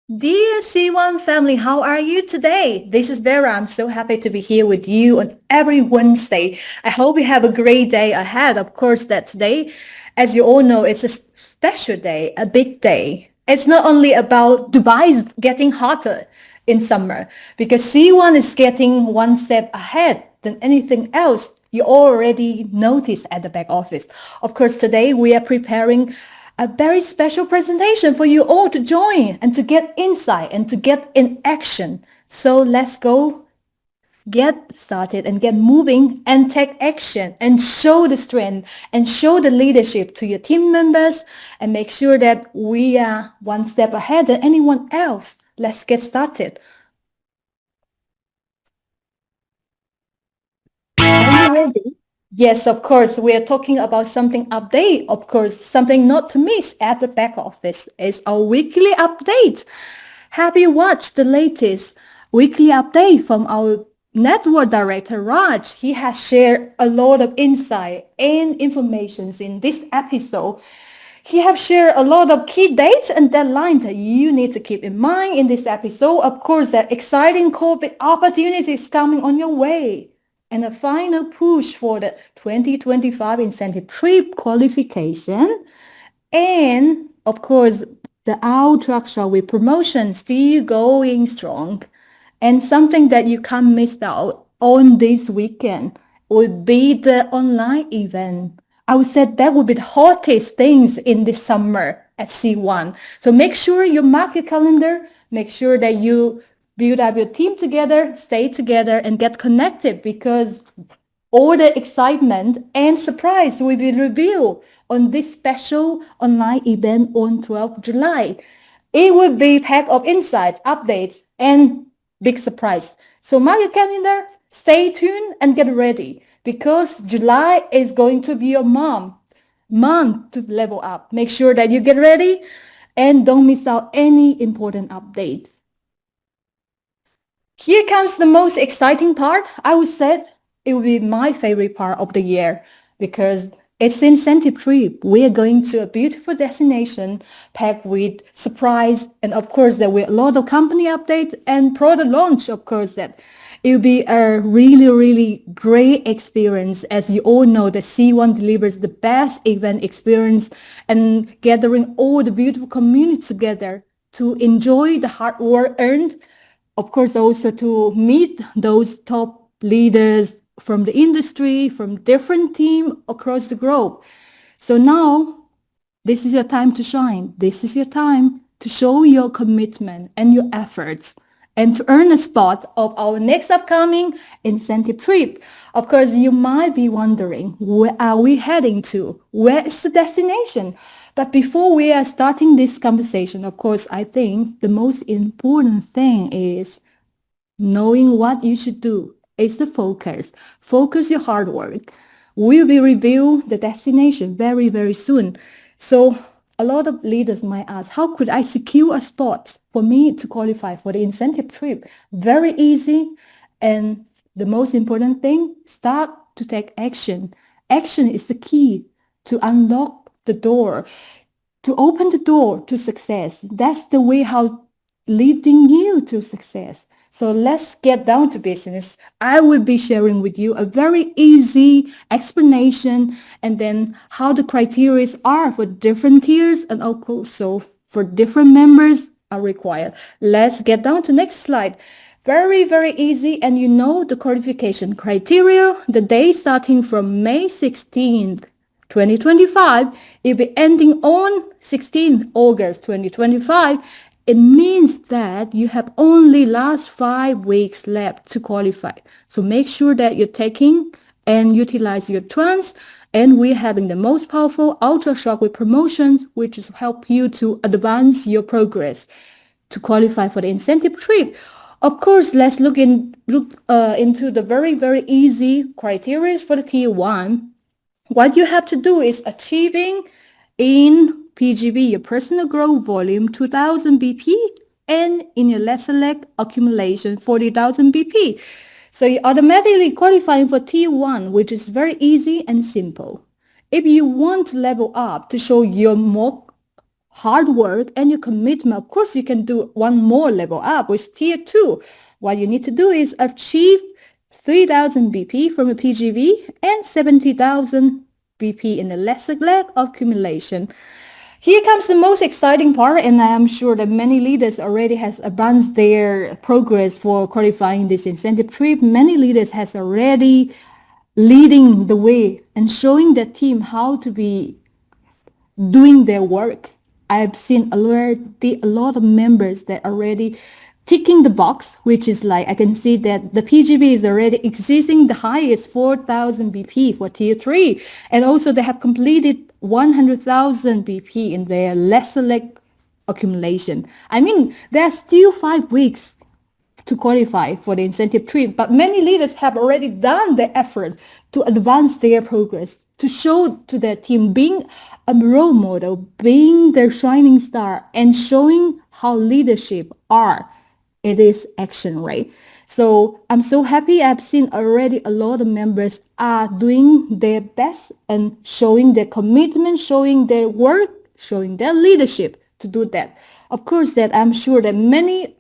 Dear C1 family, how are you today? This is Vera. I'm so happy to be here with you on every Wednesday. I hope you have a great day ahead. Of course, that today, as you all know, it's a special day, a big day. It's not only about Dubai getting hotter in summer, because C1 is getting one step ahead than anything else you already noticed at the back office. Of course, today we are preparing a very special presentation for you all to join and to get insight and to get in action. So let's go get started and get moving and take action and show the strength and show the leadership to your team members and make sure that we are one step ahead than anyone else. Let's get started. Are you ready? Yes, of course. We are talking about something update. Of course, something not to miss at the back office is our weekly update. Have you watched the latest weekly update from our network director, Raj? He has shared a lot of insight and information in this episode. He have shared a lot of key dates and deadlines that you need to keep in mind in this episode. Of course, that exciting corporate opportunities coming on your way and a final push for the 2025 incentive trip qualification. And of course, the Truck Show with promotion still going strong. And something that you can't miss out on this weekend would be the online event. I would say that would be the hottest things in this summer at C1. So make sure you mark your calendar, make sure that you build up your team together, stay together, and get connected because all the excitement and surprise will be revealed on this special online event on 12th July. It will be packed of insights, updates, and big surprise. So mark your calendar, stay tuned, and get ready because July is going to be your month to level up. Make sure that you get ready and don't miss out any important update. Here comes the most exciting part. I would say it will be my favorite part of the year because it's the incentive trip. We are going to a beautiful destination packed with surprise and of course there will be a lot of company updates and product launch. Of course that it will be a really, really great experience. As you all know, the C1 delivers the best event experience and gathering all the beautiful community together to enjoy the hard work earned, of course, also to meet those top leaders from the industry, from different teams across the globe. So now, this is your time to shine. This is your time to show your commitment and your efforts and to earn a spot of our next upcoming incentive trip. Of course, you might be wondering, where are we heading to? Where is the destination? But before we are starting this conversation, of course, I think the most important thing is knowing what you should do. It's the focus. Focus your hard work. We will reveal the destination very, very soon. So a lot of leaders might ask, how could I secure a spot for me to qualify for the incentive trip? Very easy. And the most important thing, start to take action. Action is the key to unlock the door, to open the door to success. That's the way how leading you to success. So let's get down to business. I will be sharing with you a very easy explanation and then how the criteria are for different tiers and also for different members are required. Let's get down to next slide. Very, very easy. And you know the qualification criteria, the day starting from May 16th, 2025, it will be ending on 16th August 2025. It means that you have only last 5 weeks left to qualify. So make sure that you're taking and utilize your chance. And we're having the most powerful ultra short with promotions, which is help you to advance your progress to qualify for the incentive trip. Of course, let's look into the very, very easy criteria for the tier 1. What you have to do is achieving in PGV, your personal growth volume, 2000 BP, and in your Let's Select accumulation, 40,000 BP. So you're automatically qualifying for tier 1, which is very easy and simple. If you want to level up to show you're more hard work and your commitment, of course, you can do one more level up with tier 2. What you need to do is achieve 3,000 BP from a PGV and 70,000 BP in the lesser leg of accumulation. Here comes the most exciting part, and I am sure that many leaders already has advanced their progress for qualifying this incentive trip. Many leaders has already leading the way and showing their team how to be doing their work. I've seen already a lot of members that already ticking the box, which is like I can see that the PGB is already exceeding the highest 4,000 BP for tier 3, and also they have completed 100,000 BP in their lesser leg accumulation. I mean, there are still 5 weeks to qualify for the incentive trip, but many leaders have already done the effort to advance their progress, to show to their team, being a role model, being their shining star, and showing how leadership are. It is action, right? So I'm so happy. I've seen already a lot of members are doing their best and showing their commitment, showing their work, showing their leadership to do that. Of course, that I'm sure that many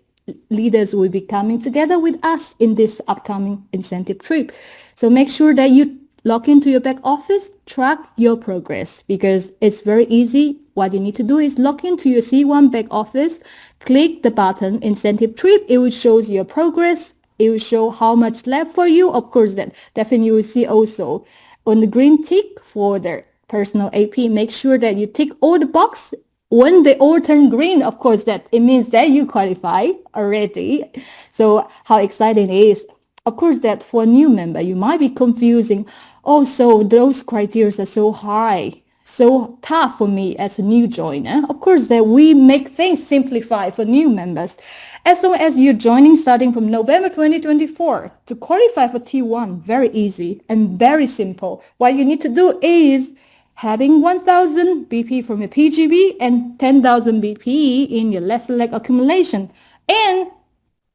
leaders will be coming together with us in this upcoming incentive trip. So make sure that you log into your back office, track your progress, because it's very easy. What you need to do is log into your C1 back office, click the button incentive trip. It will show your progress. It will show how much left for you. Of course, that definitely you will see also on the green tick for the personal AP. Make sure that you tick all the box. When they all turn green, of course, that it means that you qualify already. So how exciting it is. Of course, that for a new member, you might be confusing. Oh, so those criteria are so high, so tough for me as a new joiner. Of course, that we make things simplified for new members. As long as you're joining starting from November 2024 to qualify for T1, very easy and very simple. What you need to do is having 1,000 BP from your PGB and 10,000 BP in your lesser leg accumulation, and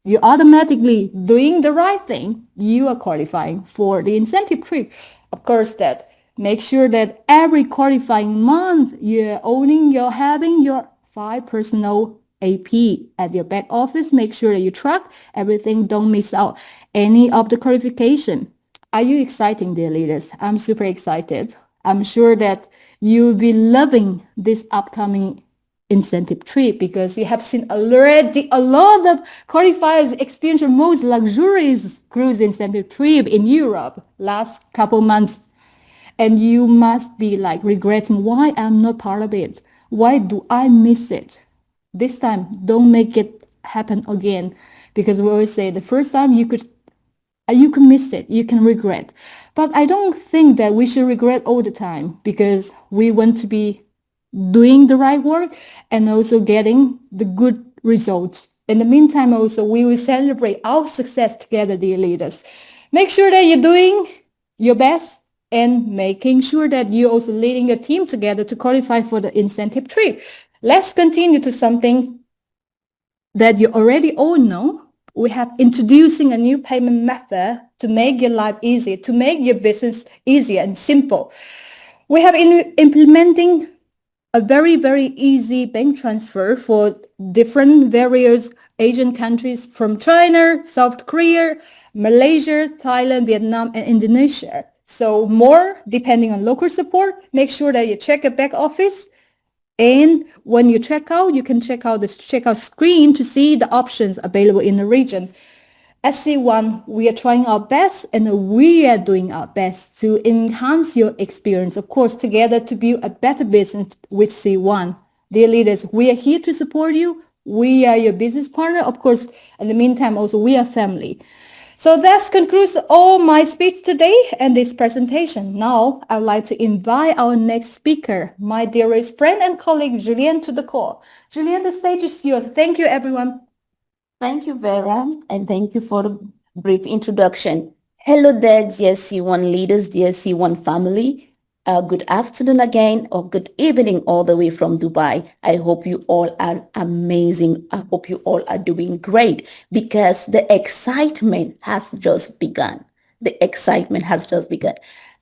you're automatically doing the right thing. You are qualifying for the incentive trip. Of course, that make sure that every qualifying month you're having your 5 personal AP at your back office. Make sure that you track everything. Don't miss out any of the qualification. Are you excited, dear leaders? I'm super excited. I'm sure that you'll be loving this upcoming incentive trip because you have seen already a lot of qualifiers experience the most luxurious cruise incentive trip in Europe last couple months. And you must be like regretting why I'm not part of it. Why do I miss it? This time, don't make it happen again, because we always say the first time you can miss it, you can regret. But I don't think that we should regret all the time, because we want to be doing the right work and also getting the good results. In the meantime, also, we will celebrate our success together, dear leaders. Make sure that you're doing your best and making sure that you're also leading your team together to qualify for the incentive trip. Let's continue to something that you already all know. We have introducing a new payment method to make your life easier, to make your business easier and simple. We have implementing a very, very easy bank transfer for different various Asian countries from China, South Korea, Malaysia, Thailand, Vietnam, and Indonesia. So more depending on local support, make sure that you check your back office. And when you check out, you can check out this checkout screen to see the options available in the region. As C1, we are trying our best and we are doing our best to enhance your experience, of course, together to build a better business with C1. Dear leaders, we are here to support you. We are your business partner. Of course, in the meantime, also, we are family. So that concludes all my speech today and this presentation. Now, I would like to invite our next speaker, my dearest friend and colleague, Julienne, to the call. Julienne, the stage is yours. Thank you, everyone. Thank you, Vera, and thank you for the brief introduction. Hello there, dear C1 leaders, dear C1 family. Good afternoon again, or good evening all the way from Dubai. I hope you all are amazing. I hope you all are doing great, because the excitement has just begun. The excitement has just begun.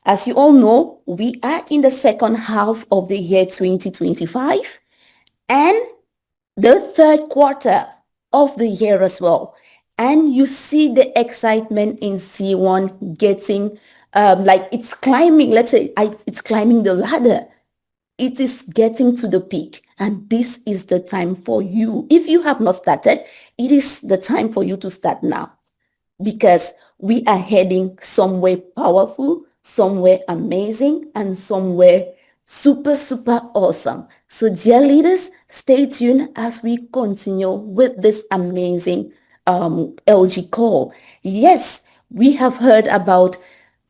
As you all know, we are in the second half of the year 2025. and the third quarter of the year as well. And you see the excitement in C1 getting like it's climbing, let's say it's climbing the ladder. It is getting to the peak, and this is the time for you. If you have not started, it is the time for you to start now, because we are heading somewhere powerful, somewhere amazing, and somewhere super, super awesome. So, dear leaders, stay tuned as we continue with this amazing LG call. Yes, we have heard about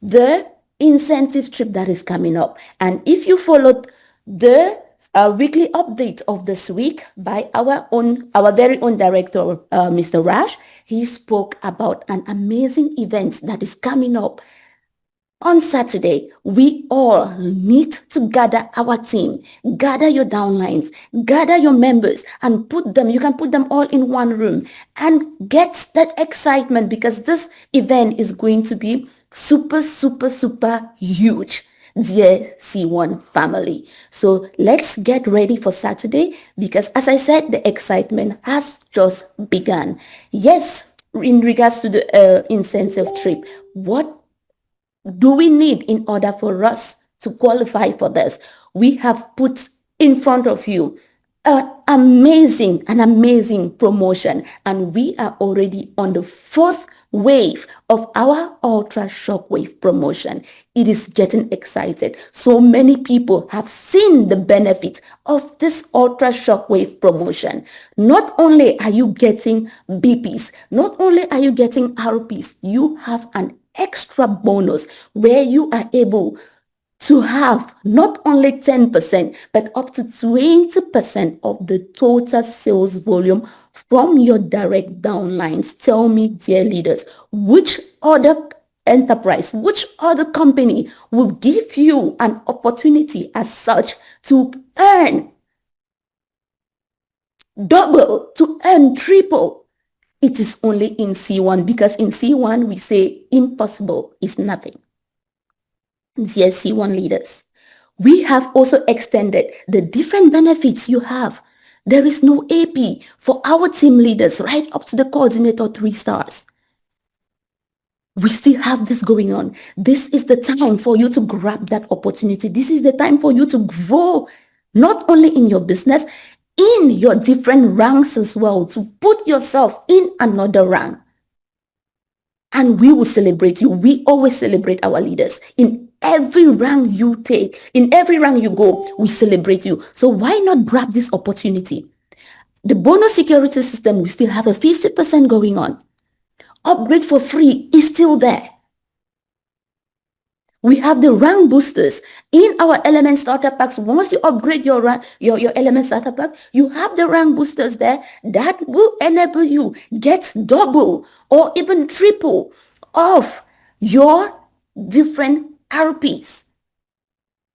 the incentive trip that is coming up. And if you followed the weekly update of this week by our very own director, Mr. Rash, he spoke about an amazing event that is coming up on Saturday. We all need to gather our team, gather your downlines, gather your members, and you can put them all in one room and get that excitement, because this event is going to be super, super, super huge, dear C1 family. So let's get ready for Saturday, because as I said, the excitement has just begun. Yes, in regards to the incentive trip, what do we need in order for us to qualify for this? We have put in front of you an amazing promotion, and we are already on the fourth wave of our ultra shockwave promotion. It is getting excited. So many people have seen the benefit of this ultra shockwave promotion. Not only are you getting BPs, not only are you getting RPs, you have an extra bonus where you are able to have not only 10%, but up to 20% of the total sales volume from your direct downlines. Tell me, dear leaders, which other enterprise, which other company will give you an opportunity as such to earn double, to earn triple? It is only in C1, because in C1 we say impossible is nothing. Dear C1 leaders, we have also extended the different benefits you have. There is no AP for our team leaders, right up to the coordinator 3 stars. We still have this going on. This is the time for you to grab that opportunity. This is the time for you to grow, not only in your business, in your different ranks as well, to put yourself in another rank. And we will celebrate you. We always celebrate our leaders. In every rank you take, in every rank you go, we celebrate you. So why not grab this opportunity? The bonus security system, we still have a 50% going on. Upgrade for free is still there. We have the rank boosters in our element starter packs. Once you upgrade your element starter pack, you have the rank boosters there that will enable you get double or even triple of your different RPs.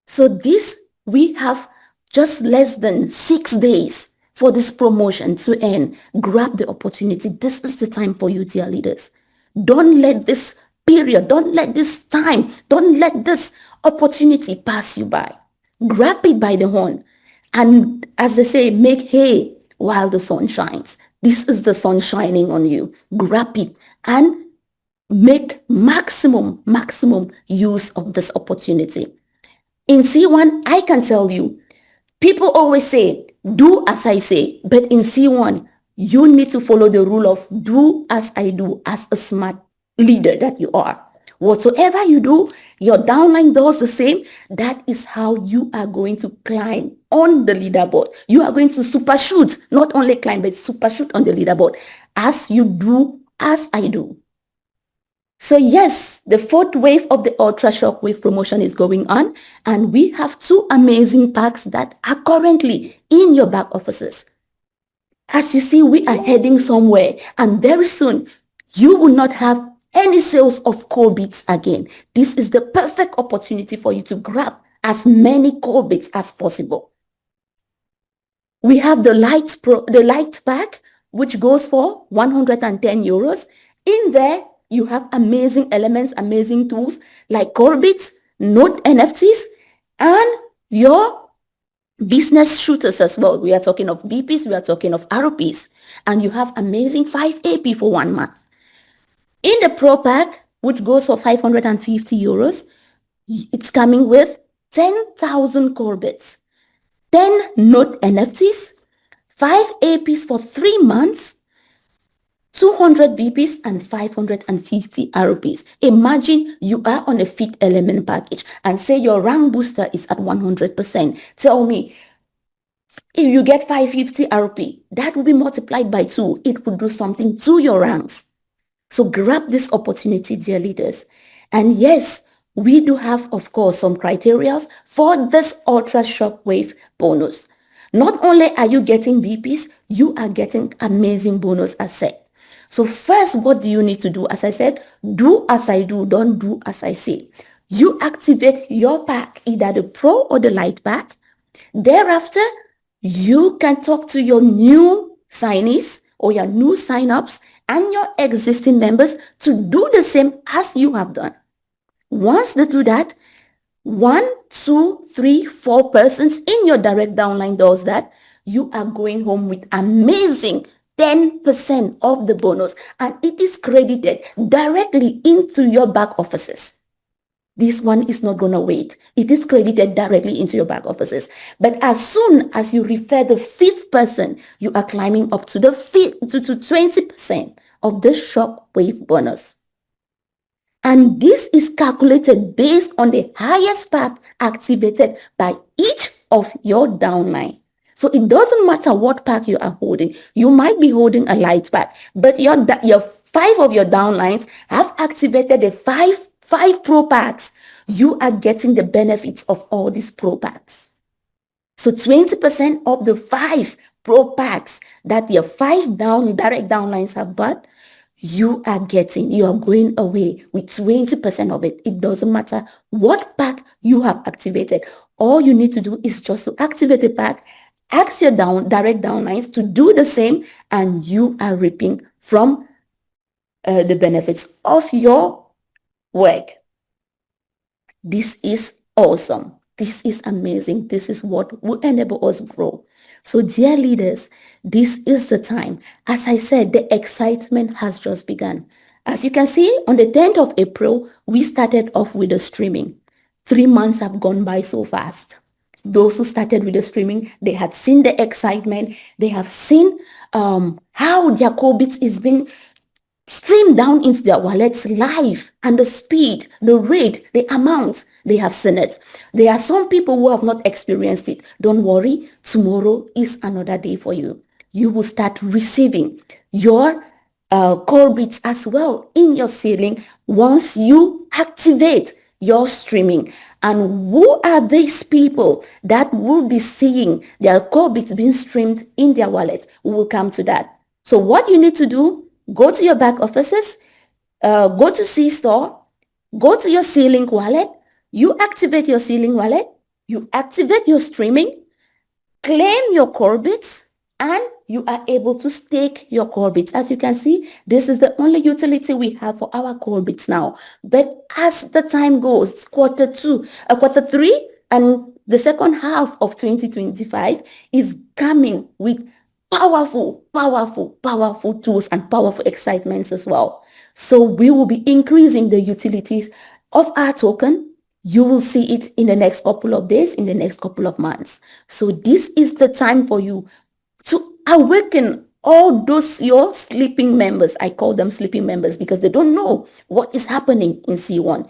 So this, we have just less than 6 days for this promotion to end. Grab the opportunity. This is the time for you, dear leaders. Don't let this period, don't let this time, don't let this opportunity pass you by. Grab it by the horn. And as they say, make hay while the sun shines. This is the sun shining on you. Grab it and make maximum use of this opportunity. In C1, I can tell you, people always say, do as I say. But in C1, you need to follow the rule of do as I do, as a smart leader that you are. Whatsoever you do, your downline does the same. That is how you are going to climb on the leaderboard. You are going to super shoot, not only climb, but super shoot on the leaderboard, as you do, as I do. So yes, the fourth wave of the Ultra Shockwave promotion is going on, and we have 2 amazing packs that are currently in your back offices. As you see, we are heading somewhere, and very soon you will not have any sales of COREBITs again. This is the perfect opportunity for you to grab as many COREBITs as possible. We have the light pack, which goes for 110 euros. In there, you have amazing elements, amazing tools like COREBIT, Node NFTs, and your business shooters as well. We are talking of BPs, we are talking of ROPs, and you have amazing 5 AP for 1 month. In the Pro Pack, which goes for €550, it's coming with 10,000 core bits, 10 note NFTs, 5 APs for 3 months, 200 BPs and 550 ROPs. Imagine you are on a fit element package and say your rank booster is at 100%. Tell me, if you get 550 RP, that will be multiplied by 2. It will do something to your ranks. So grab this opportunity, dear leaders. And yes, we do have, of course, some criteria for this Ultra Shockwave bonus. Not only are you getting BPs, you are getting amazing bonus as said. So first, what do you need to do? As I said, do as I do, don't do as I say. You activate your pack, either the Pro or the Light pack. Thereafter, you can talk to your new signees or your new signups and your existing members to do the same as you have done. Once they do that, 1, 2, 3, 4 persons in your direct downline does that, you are going home with amazing 10% of the bonus, and it is credited directly into your back offices. This one is not going to wait. It is credited directly into your back offices. But as soon as you refer the 5th person, you are climbing up to the 20% of the shockwave bonus. And this is calculated based on the highest pack activated by each of your downline. So it doesn't matter what pack you are holding. You might be holding a light pack, but your 5 of your downlines have activated the five pro packs. You are getting the benefits of all these pro packs. So 20% of the 5 pro packs that your 5 direct downlines have bought, you are going away with 20% of it. It doesn't matter what pack you have activated. All you need to do is just to activate the pack, ask your direct downlines to do the same, and you are reaping from the benefits of your work. This is awesome. This is amazing. This is what will enable us grow. So dear leaders, this is the time. As I said, the excitement has just begun. As you can see, on the 10th of April, we started off with the streaming. 3 months have gone by so fast. Those who started with the streaming, they had seen the excitement. They have seen how their COREBIT is being streamed down into their wallets live, and the speed, the rate, the amount, they have seen it. There are some people who have not experienced it. Don't worry, tomorrow is another day for you. You will start receiving your COREBITs as well in your CLink once you activate your streaming. And who are these people that will be seeing their COREBITs being streamed in their wallet? We will come to that. So what you need to do, go to your back offices, go to C-Store, go to your CLink wallet, you activate your CLink wallet, you activate your streaming, claim your COREBITs, and you are able to stake your COREBITs. As you can see, this is the only utility we have for our COREBITs now. But as the time goes, quarter 3, and the second half of 2025 is coming with powerful tools and powerful excitements as well. So we will be increasing the utilities of our token. You will see it in the next couple of days, in the next couple of months. So this is the time for you to awaken all those your sleeping members. I call them sleeping members because they don't know what is happening in C1.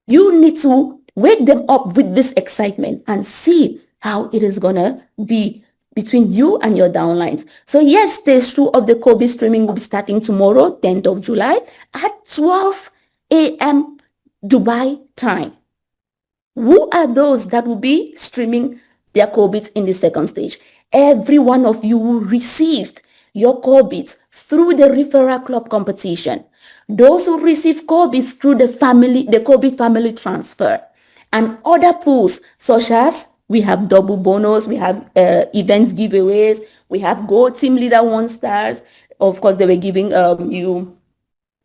You need to wake them up with this excitement and see how it is gonna be between you and your downlines. So yes, stage 2 of the COREBIT streaming will be starting tomorrow, 10th of July at 12 a.m. Dubai time. Who are those that will be streaming their COREBIT in the second stage? Every one of you who received your COREBIT through the referral club competition. Those who receive COREBIT through the COREBIT family transfer, and other pools such as we have double bonus, we have events giveaways, we have Gold Team Leader 1 stars. Of course, they were giving you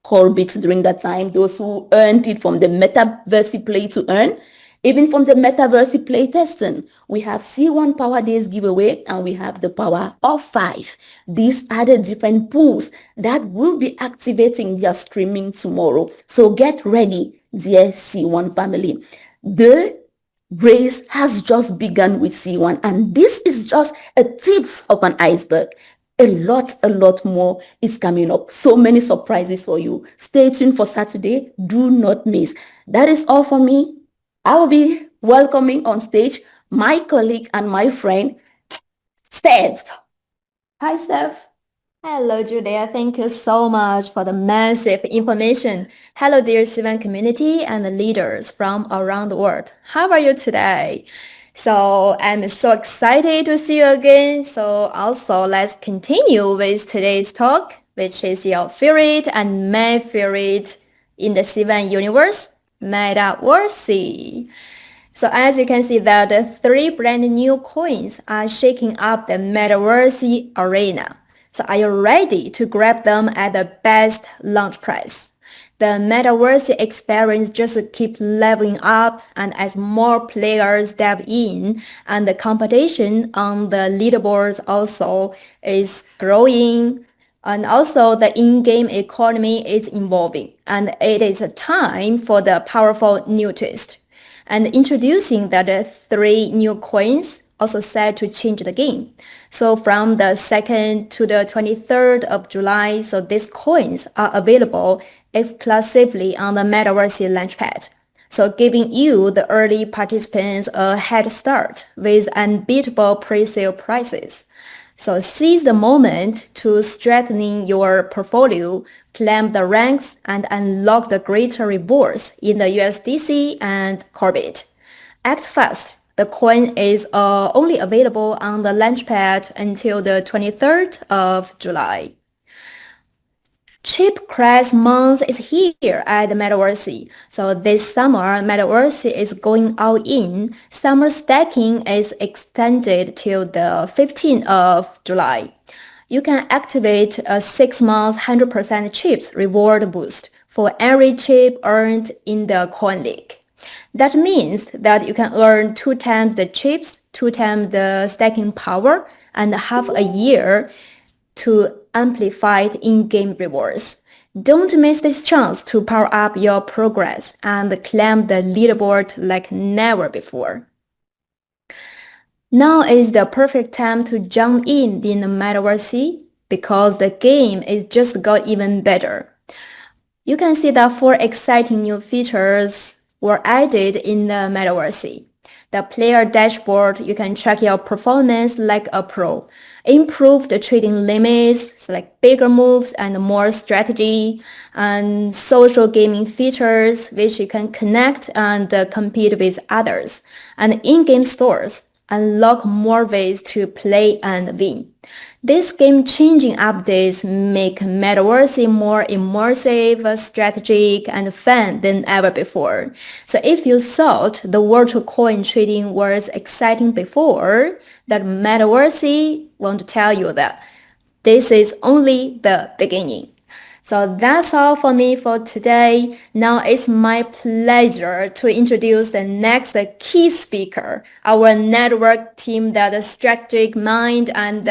COREBIT during that time. Those who earned it from the Metaverse Play to Earn, Even from the metaverse playtesting, we have C1 Power Days giveaway and we have the Power of 5. These are the different pools that will be activating their streaming tomorrow. So get ready, dear C1 family. The race has just begun with C1 and this is just a tips of an iceberg. A lot more is coming up. So many surprises for you. Stay tuned for Saturday. Do not miss. That is all for me. I will be welcoming on stage my colleague and my friend, Steph. Hi, Steph. Hello, Julia. Thank you so much for the massive information. Hello, dear Sivan community and the leaders from around the world. How are you today? So I'm so excited to see you again. So also let's continue with today's talk, which is your favorite and my favorite in the Sivan universe, Metaverse. So as you can see that the three brand new coins are shaking up the Metaverse arena. So are you ready to grab them at the best launch price? The Metaverse experience just keep leveling up and as more players dive in and the competition on the leaderboards also is growing and also the in-game economy is evolving and it is a time for the powerful new twist and introducing that the three new coins also set to change the game. So from the 2nd to the 23rd of July, so these coins are available exclusively on the Metaverse Launchpad. So giving you, the early participants, a head start with unbeatable pre-sale prices. So seize the moment to strengthen your portfolio, climb the ranks, and unlock the greater rewards in the USDC and COREBIT. Act fast. The coin is only available on the Launchpad until the 23rd of July. Cheap crash month is here at Metaverse. So this summer, Metaverse is going all in. Summer stacking is extended till the 15th of July. You can activate a 6-month 100% chips reward boost for every chip earned in the coin league. That means that you can earn 2 times the chips, 2 times the stacking power, and half a year to amplified in-game rewards. Don't miss this chance to power up your progress and climb the leaderboard like never before. Now is the perfect time to jump in the Metaverse because the game is just got even better. You can see that 4 exciting new features were added in the Metaverse. The player dashboard, you can track your performance like a pro. Improve the trading limits, select bigger moves and more strategy, and social gaming features which you can connect and compete with others. And in-game stores unlock more ways to play and win. These game-changing updates make Metaverse more immersive, strategic, and fun than ever before. So if you thought the virtual coin trading was exciting before, that Metaverse won't tell you that. This is only the beginning. So that's all for me for today. Now it's my pleasure to introduce the next key speaker, our network team that is strategic mind and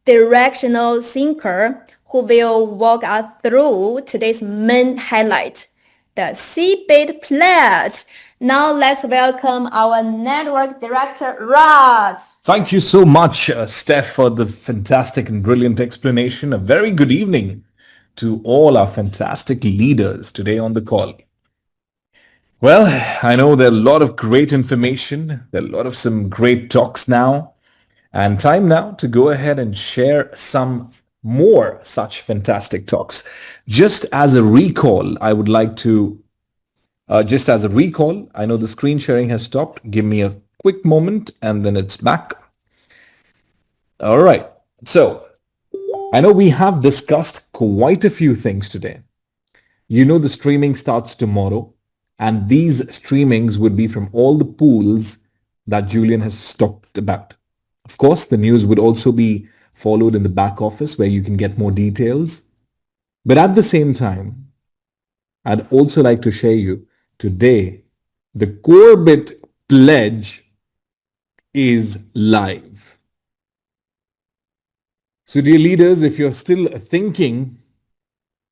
directional thinker who will walk us through today's main highlight, the CBIT Pledge. Now let's welcome our network director, Raj. Thank you so much, Steph, for the fantastic and brilliant explanation. A very good evening to all our fantastic leaders today on the call. Well, I know there are a lot of great information. There are a lot of some great talks now. And time now to go ahead and share some more such fantastic talks. Just as a recall, I would like to, I know the screen sharing has stopped. Give me a quick moment and then it's back. All right. So I know we have discussed quite a few things today. You know the streaming starts tomorrow and these streamings would be from all the pools that Julian has talked about. Of course, the news would also be followed in the back office where you can get more details. But at the same time, I'd also like to share you today the COREBIT Pledge is live. So dear leaders, if you're still thinking,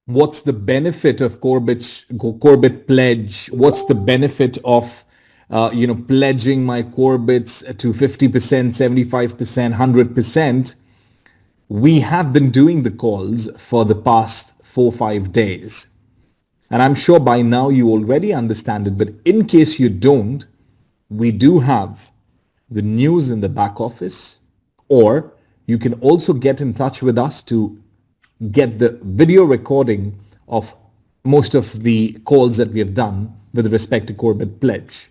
what's the benefit of COREBIT Pledge? What's the benefit of pledging my COREBITs to 50%, 75%, 100%? We have been doing the calls for the past 4-5 days. And I'm sure by now you already understand it, but in case you don't, we do have the news in the back office, or you can also get in touch with us to get the video recording of most of the calls that we have done with respect to COREBIT Pledge.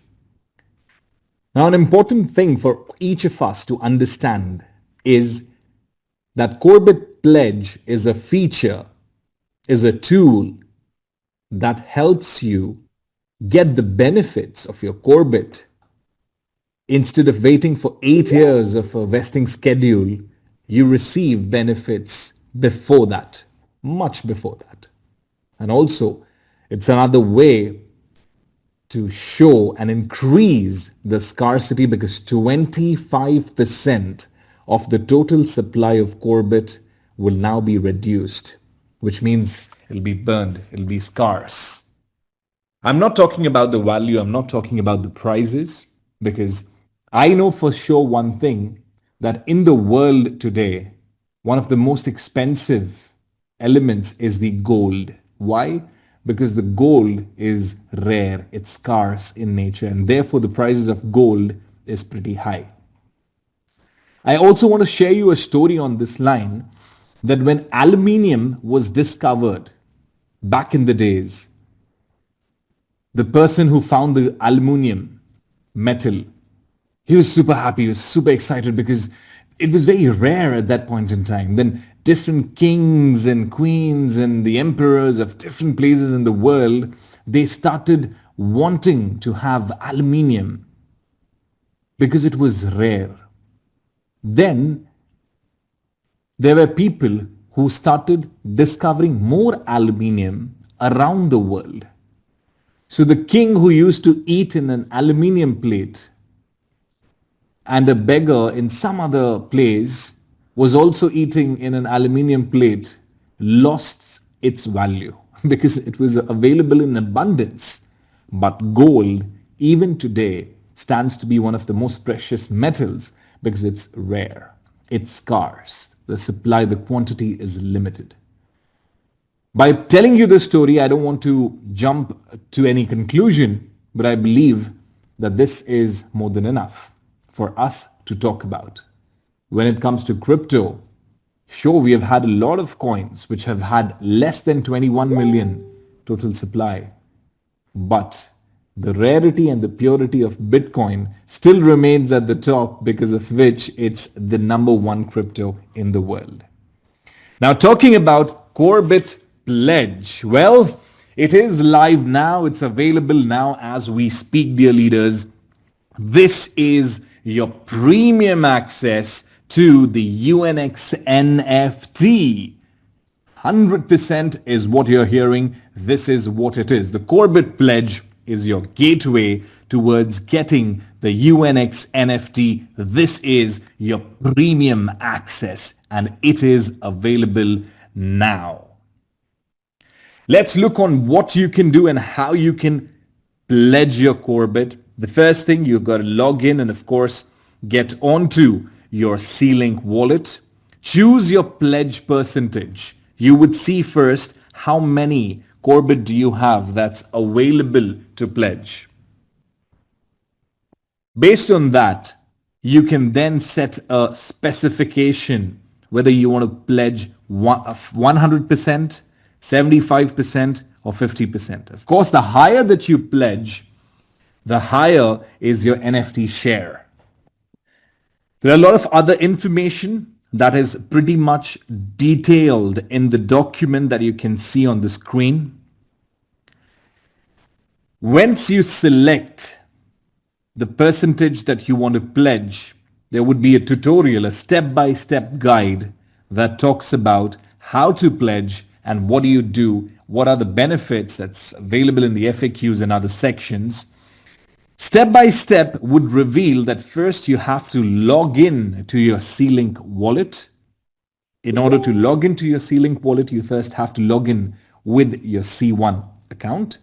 Now, an important thing for each of us to understand is that COREBIT Pledge is a feature, is a tool that helps you get the benefits of your COREBIT. Instead of waiting for 8 years of a vesting schedule, you receive benefits before that, much before that. And also, it's another way to show and increase the scarcity, because 25% of the total supply of COREBIT will now be reduced, which means it'll be burned, it'll be scarce. I'm not talking about the value, I'm not talking about the prices, because I know for sure one thing, that in the world today, one of the most expensive elements is the gold. Why? Because the gold is rare, it's scarce in nature, and therefore the prices of gold is pretty high. I also want to share you a story on this line, that when aluminium was discovered back in the days, the person who found the aluminium metal, he was super happy, he was super excited, because it was very rare at that point in time. Then different kings and queens and the emperors of different places in the world, they started wanting to have aluminium because it was rare. Then there were people who started discovering more aluminium around the world. So the king who used to eat in an aluminium plate and a beggar in some other place was also eating in an aluminium plate lost its value because it was available in abundance. But gold, even today, stands to be one of the most precious metals because it's rare, it's scarce, the supply, the quantity is limited. By telling you this story, I don't want to jump to any conclusion, but I believe that this is more than enough for us to talk about. When it comes to crypto, sure, we have had a lot of coins which have had less than 21 million total supply, but the rarity and the purity of Bitcoin still remains at the top, because of which it's the number one crypto in the world. Now, talking about COREBIT Pledge, well, it is live now. It's available now as we speak, dear leaders. This is your premium access to the UNX NFT. 100% is what you're hearing. This is what it is. The COREBIT Pledge is your gateway towards getting the UNX NFT. This is your premium access, and it is available now. Let's look on what you can do and how you can pledge your COREBIT. The first thing, you've got to log in and of course get onto your CLink wallet. Choose your pledge percentage. You would see first how many COREBIT do you have that's available to pledge. Based on that, you can then set a specification whether you want to pledge 100%, 75% or 50%. Of course, the higher that you pledge, the higher is your NFT share. There are a lot of other information that is pretty much detailed in the document that you can see on the screen. Once you select the percentage that you want to pledge, there would be a tutorial, a step-by-step guide that talks about how to pledge and what do you do, what are the benefits that's available in the FAQs and other sections. Step by step would reveal that first you have to log in to your CLink wallet. In order to log into your CLink wallet, you first have to log in with your C1 account.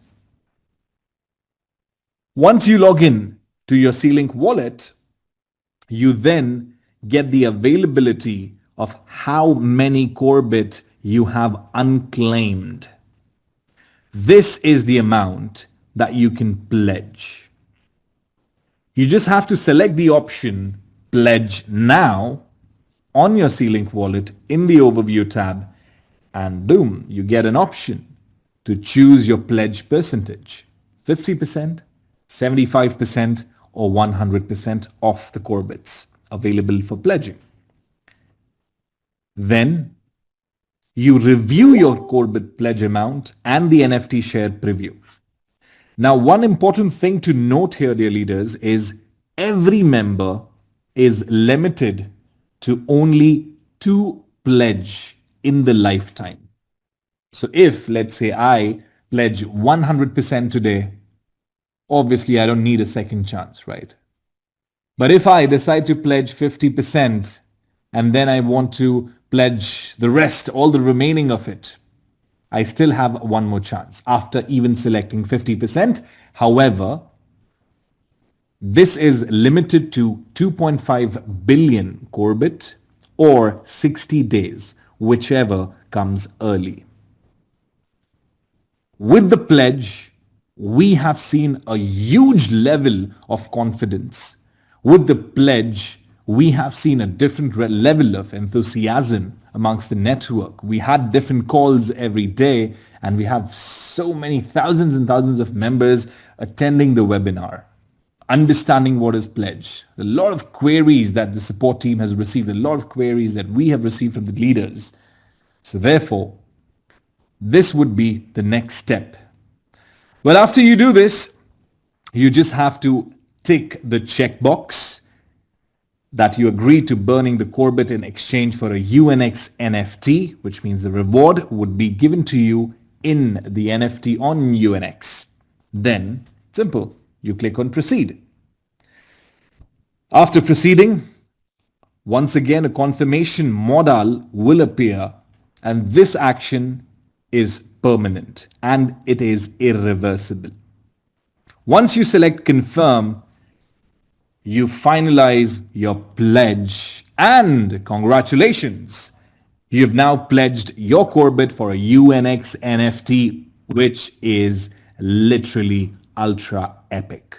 Once you log in to your CLink wallet, you then get the availability of how many COREBIT you have unclaimed. This is the amount that you can pledge. You just have to select the option Pledge Now on your CLink wallet in the Overview tab, and boom, you get an option to choose your pledge percentage, 50%, 75%, or 100% of the COREBITs available for pledging. Then you review your COREBIT pledge amount and the NFT share preview. Now, one important thing to note here, dear leaders, is every member is limited to only 2 pledge in the lifetime. So if, let's say, I pledge 100% today, obviously I don't need a second chance, right? But if I decide to pledge 50% and then I want to pledge the rest, all the remaining of it, I still have one more chance after even selecting 50%. However, this is limited to 2.5 billion COREBIT or 60 days, whichever comes early. With the pledge, we have seen a huge level of confidence. With the pledge, we have seen a different level of enthusiasm amongst the network. We had different calls every day, and we have so many thousands and thousands of members attending the webinar, understanding what is pledge. A lot of queries that the support team has received, a lot of queries that we have received from the leaders. So therefore, this would be the next step. Well, after you do this, you just have to tick the checkbox that you agree to burning the COREBIT in exchange for a UNX NFT, which means the reward would be given to you in the NFT on UNX. Then, simple, you click on proceed. After proceeding, once again a confirmation modal will appear, and this action is permanent and it is irreversible. Once you select confirm, you finalize your pledge, and congratulations, you have now pledged your COREBIT for a UNX NFT, which is literally ultra epic.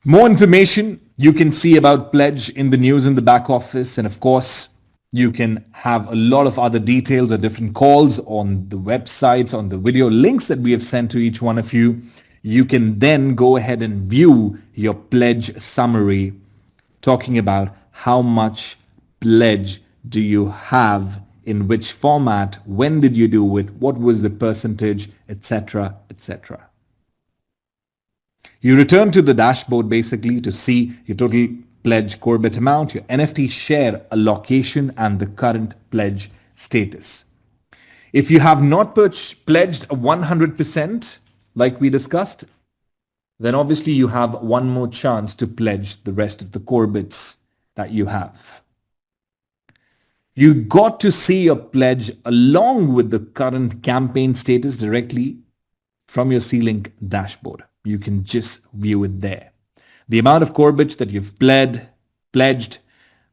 More information you can see about pledge in the news in the back office, and of course you can have a lot of other details or different calls on the websites, on the video links that we have sent to each one of you. You can then go ahead and view your pledge summary, talking about how much pledge do you have, in which format, when did you do it, what was the percentage, etc., etc. You return to the dashboard basically to see your total pledge COREBIT amount, your NFT share allocation, and the current pledge status. If you have not pledged 100%, like we discussed, then obviously you have one more chance to pledge the rest of the COREBITs that you have. You got to see your pledge along with the current campaign status directly from your CLink dashboard. You can just view it there. The amount of COREBITs that you've pledged,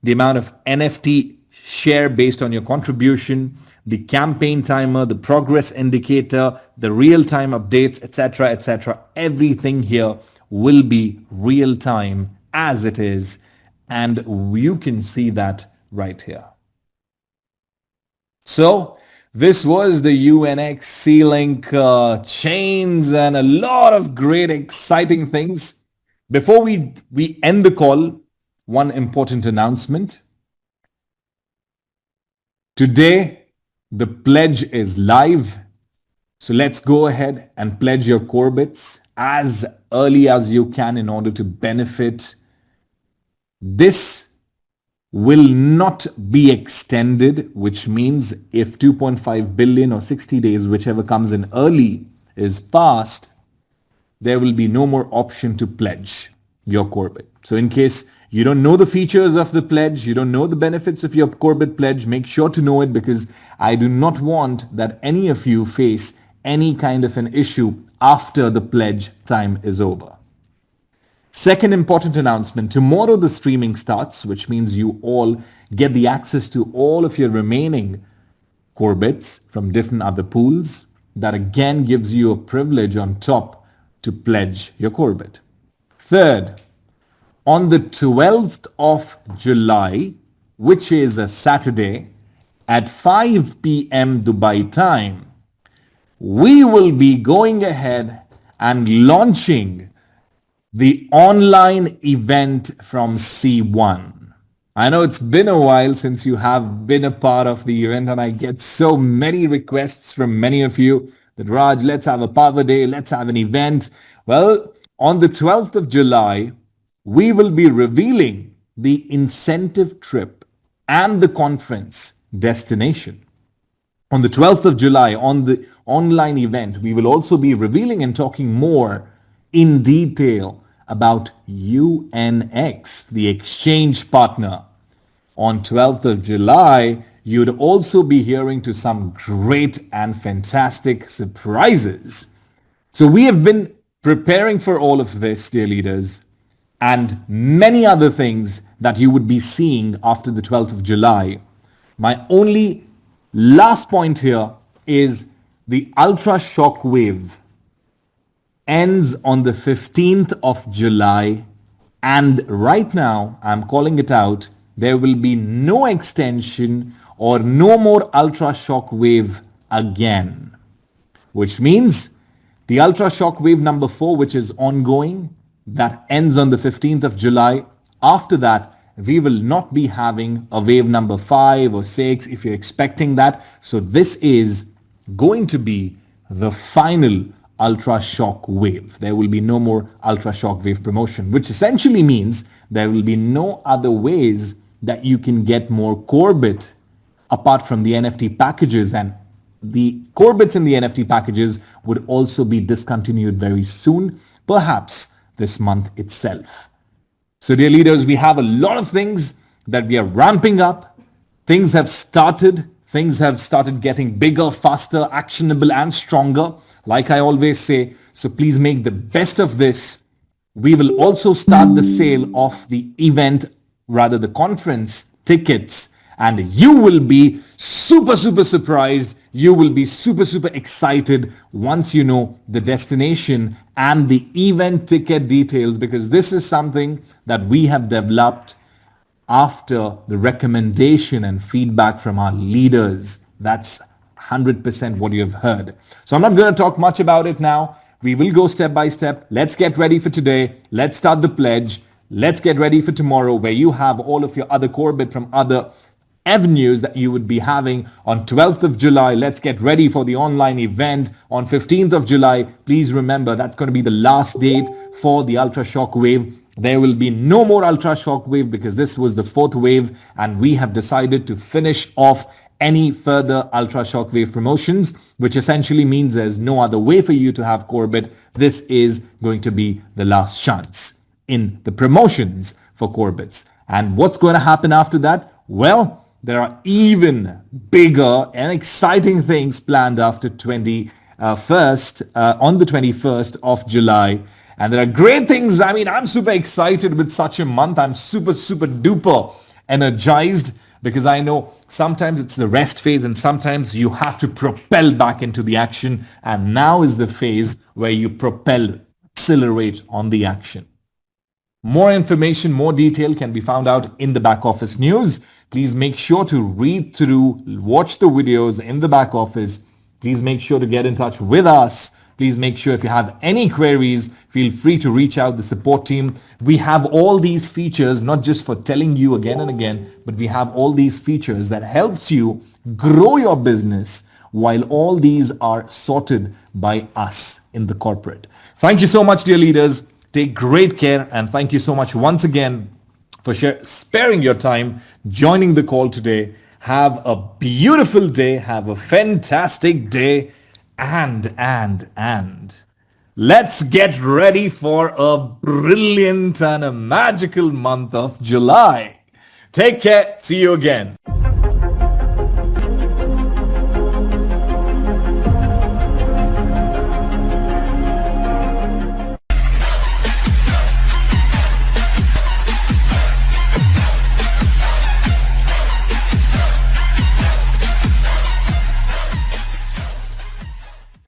the amount of NFT share based on your contribution, the campaign timer, the progress indicator, the real-time updates, etc., etc. Everything here will be real-time as it is, and you can see that right here. So this was the UNX CLink chains and a lot of great exciting things. Before we end the call, one important announcement. Today, the pledge is live. So let's go ahead and pledge your COREBITs as early as you can in order to benefit. This will not be extended, which means if 2.5 billion or 60 days, whichever comes in early, is passed, there will be no more option to pledge your COREBIT. So in case you don't know the features of the pledge, you don't know the benefits of your COREBIT pledge, make sure to know it, because I do not want that any of you face any kind of an issue after the pledge time is over. Second important announcement, tomorrow the streaming starts, which means you all get the access to all of your remaining COREBITs from different other pools. That again gives you a privilege on top to pledge your COREBIT. Third, on the 12th of July, which is a Saturday, at 5 p.m. Dubai time, we will be going ahead and launching the online event from C1. I know it's been a while since you have been a part of the event, and I get so many requests from many of you that, Raj, let's have a power day, let's have an event. Well, on the 12th of July, we will be revealing the incentive trip and the conference destination. On the 12th of July, on the online event, we will also be revealing and talking more in detail about UNX, the exchange partner. On 12th of July, you'd also be hearing to some great and fantastic surprises. So we have been preparing for all of this, dear leaders, and many other things that you would be seeing after the 12th of July. My only last point here is the ultra shock wave ends on the 15th of July, and right now I'm calling it out, there will be no extension or no more ultra shock wave again, which means the ultra shock wave number 4, which is ongoing, that ends on the 15th of July. After that, we will not be having a wave number 5 or 6 if you're expecting that. So this is going to be the final ultra shock wave. There will be no more ultra shock wave promotion, which essentially means there will be no other ways that you can get more COREBIT apart from the NFT packages, and the COREBITs in the NFT packages would also be discontinued very soon, perhaps this month itself. So dear leaders, we have a lot of things that we are ramping up. Things have started getting bigger, faster, actionable, and stronger, like I always say. So please make the best of this. We will also start the sale of the event, rather the conference tickets, and you will be super surprised. You will be super excited once you know the destination and the event ticket details, because this is something that we have developed after the recommendation and feedback from our leaders. That's 100% what you have heard. So I'm not going to talk much about it now. We will go step by step. Let's get ready for today. Let's start the pledge. Let's get ready for tomorrow, where you have all of your other COREBIT from other avenues that you would be having. On 12th of July, let's get ready for the online event. On 15th of July, please remember that's going to be the last date for the ultra shock wave. There will be no more ultra shock wave because this was the 4th wave, and we have decided to finish off any further ultra shock wave promotions, which essentially means there's no other way for you to have COREBIT. This is going to be the last chance in the promotions for COREBITs. And what's going to happen after that? Well, there are even bigger and exciting things planned after on the 21st of July. And there are great things. I mean, I'm super excited with such a month. I'm super duper energized, because I know sometimes it's the rest phase and sometimes you have to propel back into the action. And now is the phase where you propel, accelerate on the action. More information, more detail can be found out in the back office news. Please make sure to read through, watch the videos in the back office. Please make sure to get in touch with us. Please make sure if you have any queries, feel free to reach out the support team. We have all these features, not just for telling you again and again, but we have all these features that helps you grow your business while all these are sorted by us in the corporate. Thank you so much, dear leaders. Take great care, and thank you so much once again for sparing your time, joining the call today. Have a beautiful day. Have a fantastic day. And Let's get ready for a brilliant and a magical month of July. Take care. See you again.